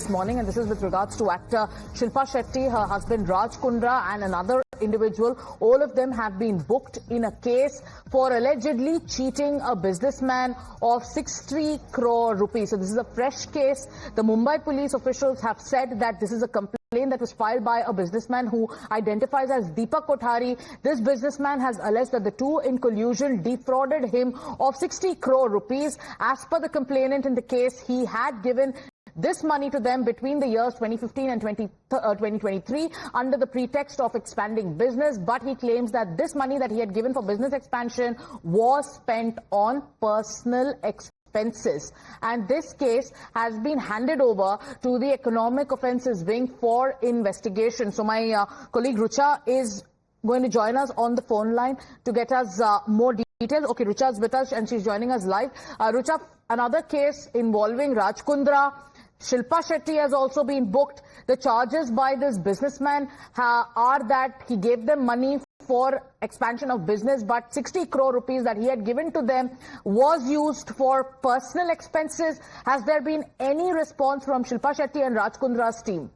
this morning, and this is with regards to actor Shilpa Shetty, her husband Raj Kundra, and another individual. All of them have been booked in a case for allegedly cheating a businessman of 60 crore rupees. So this is a fresh case. The Mumbai police officials have said that this is a complaint that was filed by a businessman who identifies as Deepak Kothari. This businessman has alleged that the two in collusion defrauded him of 60 crore rupees. As per the complainant in the case, he had given this money to them between the years 2015 and 2023 under the pretext of expanding business, but he claims that this money that he had given for business expansion was spent on personal expenses. And this case has been handed over to the Economic Offences Wing for investigation. So my colleague Rucha is going to join us on the phone line to get us more details. Okay, Rucha is with us and she's joining us live. Rucha, another case involving Raj Kundra. Shilpa Shetty has also been booked. The charges by this businessman are that he gave them money for expansion of business, but 60 crore rupees that he had given to them was used for personal expenses. Has there been any response from Shilpa Shetty and Raj Kundra's team?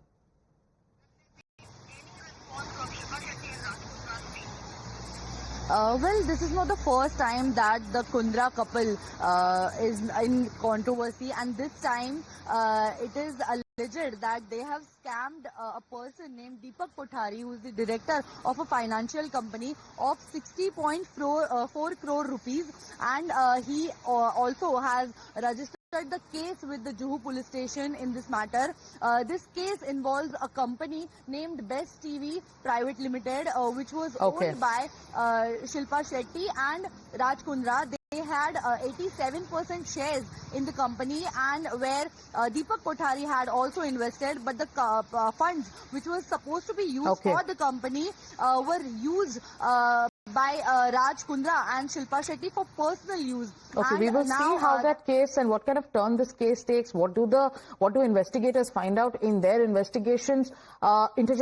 Well, this is not the first time that the Kundra couple is in controversy, and this time it is alleged that they have scammed a person named Deepak Kothari, who is the director of a financial company, of 60.4 crore rupees, and he also has registered the case with the Juhu police station in this matter. This case involves a company named Best TV Private Limited, which was owned by Shilpa Shetty and Raj Kundra. They had 87% shares in the company, and where Deepak Kothari had also invested, but the funds which was supposed to be used for the company were used by Raj Kundra and Shilpa Shetty for personal use. Okay, and we will see how that case and what kind of turn this case takes. What do investigators find out in their investigations? Interject